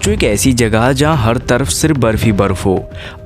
सोचो एक ऐसी जगह जहाँ हर तरफ सिर्फ बर्फ ही बर्फ हो,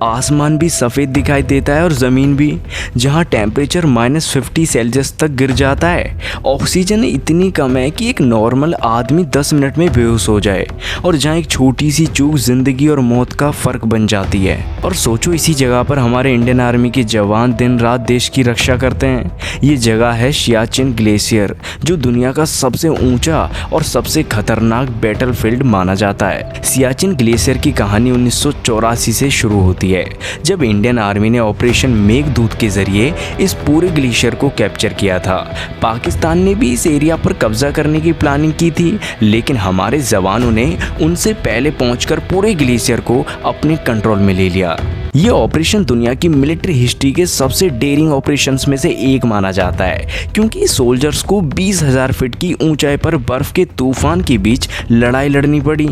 आसमान भी सफ़ेद दिखाई देता है और ज़मीन भी, जहाँ टेम्परेचर -50 सेल्सियस तक गिर जाता है। ऑक्सीजन इतनी कम है कि एक नॉर्मल आदमी 10 मिनट में बेहोश हो जाए, और जहाँ एक छोटी सी चूक ज़िंदगी और मौत का फ़र्क बन जाती है। और सोचो इसी जगह पर हमारे इंडियन आर्मी के जवान दिन रात देश की रक्षा करते हैं। ये जगह है सियाचिन ग्लेशियर, जो दुनिया का सबसे ऊंचा और सबसे खतरनाक बैटलफील्ड माना जाता है। सियाचिन ग्लेशियर की कहानी 1984 से शुरू होती है, जब इंडियन आर्मी ने ऑपरेशन मेघदूत के जरिए इस पूरे ग्लेशियर को कैप्चर किया था। पाकिस्तान ने भी इस एरिया पर कब्जा करने की प्लानिंग की थी, लेकिन हमारे जवानों ने उनसे पहले पहुंचकर पूरे ग्लेशियर को अपने कंट्रोल में ले लिया। ये ऑपरेशन दुनिया की मिलिट्री हिस्ट्री के सबसे डेयरिंग ऑपरेशंस में से एक माना जाता है, क्योंकि सोल्जर्स को 20,000 फीट की ऊंचाई पर बर्फ के तूफान के बीच लड़ाई लड़नी पड़ी।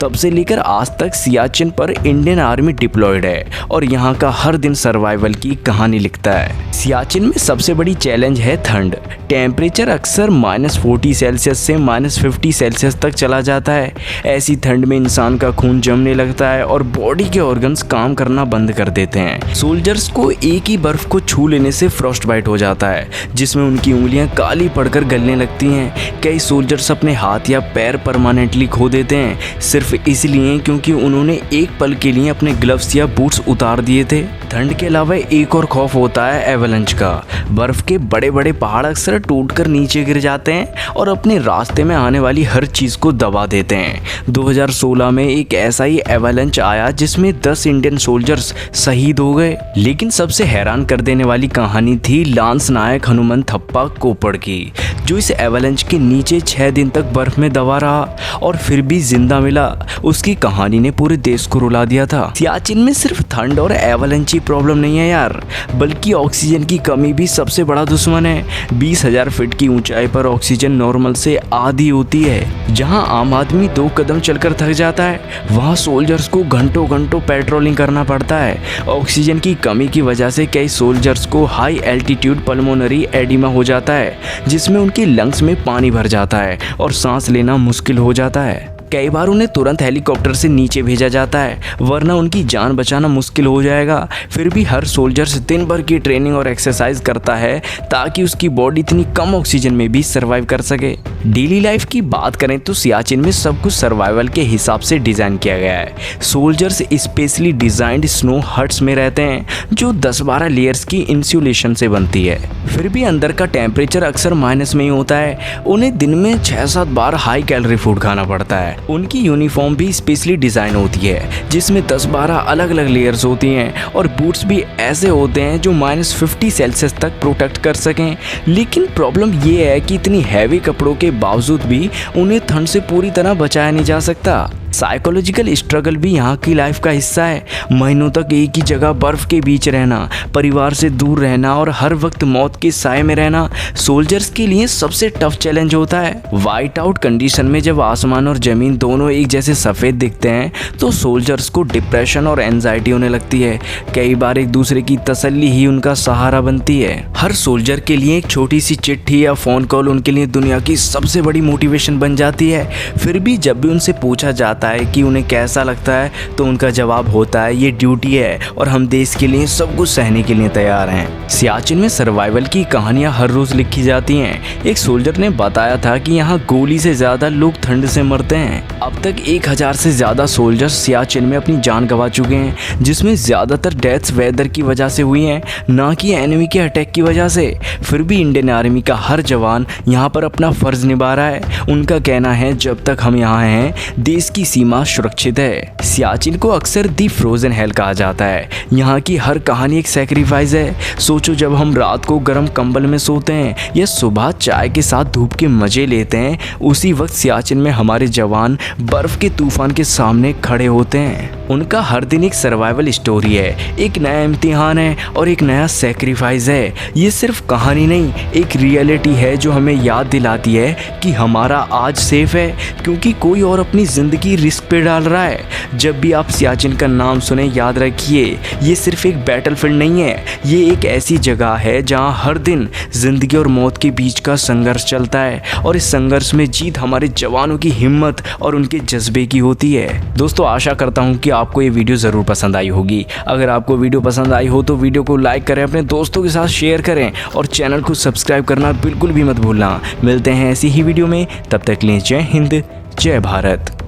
तब से लेकर आज तक सियाचिन पर इंडियन आर्मी डिप्लॉयड है और यहाँ का हर दिन सर्वाइवल की कहानी लिखता है। सियाचिन में सबसे बड़ी चैलेंज है ठंड। टेम्परेचर अक्सर -40 सेल्सियस से -50 सेल्सियस तक चला जाता है। ऐसी ठंड में इंसान का खून जमने लगता है और बॉडी के ऑर्गन्स काम करना बंद कर देते हैं। सोल्जर्स को एक ही बर्फ को छू लेने से फ्रॉस्ट बाइट हो जाता है, जिसमें उनकी उंगलियां काली पड़कर गलने लगती हैं। कई सोल्जर्स अपने हाथ या पैर परमानेंटली खो देते हैं, सिर्फ इसलिए क्योंकि उन्होंने एक पल के लिए अपने ग्लव्स या बूट्स उतार दिए थे। ठंड के अलावा एक और खौफ होता है एवलांच का। बर्फ के बड़े बड़े पहाड़ अक्सर टूटकर नीचे गिर जाते हैं और अपने रास्ते में आने वाली हर चीज को दबा देते हैं। 2016 में एक ऐसा ही एवलांच आया जिसमें 10 इंडियन सोल्जर्स शहीद हो गए। लेकिन सबसे हैरान कर देने वाली कहानी थी लांस नायक हनुमंत थप्पा कोपड़ की, जो इस एवलांच के नीचे 6 दिन तक बर्फ में दबा रहा और फिर भी जिंदा मिला। उसकी कहानी ने पूरे देश को रुला दिया था। सियाचिन में सिर्फ ठंड और एवलांच ही प्रॉब्लम नहीं है यार, बल्कि ऑक्सीजन की कमी भी सबसे बड़ा दुश्मन है। 20,000 फीट की ऊंचाई पर ऑक्सीजन नॉर्मल से आधी होती है। जहां आम आदमी 2 कदम चलकर थक जाता है, वहां सोल्जर्स को घंटों घंटों पेट्रोलिंग करना पड़ता है। ऑक्सीजन की कमी की वजह से कई सोल्जर्स को हाई एल्टीट्यूड पल्मोनरी एडिमा हो जाता है, जिसमें उनकी लंग्स में पानी भर जाता है और सांस लेना मुश्किल हो जाता है। कई बार उन्हें तुरंत हेलीकॉप्टर से नीचे भेजा जाता है, वरना उनकी जान बचाना मुश्किल हो जाएगा। फिर भी हर सोल्जर्स दिन भर की ट्रेनिंग और एक्सरसाइज करता है ताकि उसकी बॉडी इतनी कम ऑक्सीजन में भी सर्वाइव कर सके। डेली लाइफ की बात करें तो सियाचिन में सब कुछ सर्वाइवल के हिसाब से डिज़ाइन किया गया है। Soldiers specially designed snow huts में रहते हैं, जो 10-12 लेयर्स की इंसुलेशन से बनती है। फिर भी अंदर का टेम्परेचर अक्सर माइनस में ही होता है। उन्हें दिन में 6-7 बार हाई कैलोरी फूड खाना पड़ता है। उनकी यूनिफॉर्म भी स्पेशली डिज़ाइन होती है, जिसमें 10-12 अलग अलग लेयर्स होती हैं, और बूट्स भी ऐसे होते हैं जो -50 सेल्सियस तक प्रोटेक्ट कर सकें। लेकिन प्रॉब्लम ये है कि इतनी हैवी कपड़ों के बावजूद भी उन्हें ठंड से पूरी तरह बचाया नहीं जा सकता। साइकोलॉजिकल स्ट्रगल भी यहाँ की लाइफ का हिस्सा है। महीनों तक एक ही जगह बर्फ के बीच रहना, परिवार से दूर रहना और हर वक्त मौत के साए में रहना सोल्जर्स के लिए सबसे टफ चैलेंज होता है। वाइट आउट कंडीशन में जब आसमान और जमीन दोनों एक जैसे सफ़ेद दिखते हैं तो सोल्जर्स को डिप्रेशन और एंजाइटी होने लगती है। कई बार एक दूसरे की तसल्ली ही उनका सहारा बनती है। हर सोल्जर के लिए एक छोटी सी चिट्ठी या फ़ोन कॉल उनके लिए दुनिया की सबसे बड़ी मोटिवेशन बन जाती है। फिर भी जब भी उनसे पूछा जाता है कि उन्हें कैसा लगता है, तो उनका जवाब होता है ये ड्यूटी है और हम देश के लिए सब कुछ सहने के लिए तैयार हैं। सियाचिन में सर्वाइवल की कहानियां हर रोज लिखी जाती हैं। एक सोल्जर ने बताया था कि यहाँ गोली से ज्यादा लोग ठंड से मरते हैं। अब तक 1000 से ज्यादा सोल्जर्स सियाचिन में अपनी जान गंवा चुके हैं, जिसमें ज्यादातर डेथ्स वेदर की वजह से हुई हैं, ना कि एनिमी के अटैक की वजह से। फिर भी इंडियन आर्मी का हर जवान यहाँ पर अपना फर्ज निभा रहा है। उनका कहना है जब तक हम यहाँ हैं देश की सीमा सुरक्षित है। सियाचिन को अक्सर दी फ्रोजन हेल कहा जाता है। यहाँ की हर कहानी एक सैक्रिफाइस है। सोचो जब हम रात को गर्म कंबल में सोते हैं या सुबह चाय के साथ धूप के मजे लेते हैं, उसी वक्त सियाचिन में हमारे जवान बर्फ के तूफान के सामने खड़े होते हैं। उनका हर दिन एक सर्वाइवल स्टोरी है, एक नया इम्तिहान है और एक नया सेक्रीफाइस है। ये सिर्फ कहानी नहीं, एक रियलिटी है जो हमें याद दिलाती है कि हमारा आज सेफ है क्योंकि कोई और अपनी ज़िंदगी रिस्क पे डाल रहा है। जब भी आप सियाचिन का नाम सुने याद रखिए, ये सिर्फ एक बैटलफील्ड नहीं है, ये एक ऐसी जगह है जहां हर दिन ज़िंदगी और मौत के बीच का संघर्ष चलता है और इस संघर्ष में जीत हमारे जवानों की हिम्मत और उनके जज्बे की होती है। दोस्तों, आशा करता हूं कि आपको ये वीडियो ज़रूर पसंद आई होगी। अगर आपको वीडियो पसंद आई हो तो वीडियो को लाइक करें, अपने दोस्तों के साथ शेयर करें और चैनल को सब्सक्राइब करना बिल्कुल भी मत भूलना। मिलते हैं ऐसी ही वीडियो में, तब तक के लिए जय हिंद, जय भारत।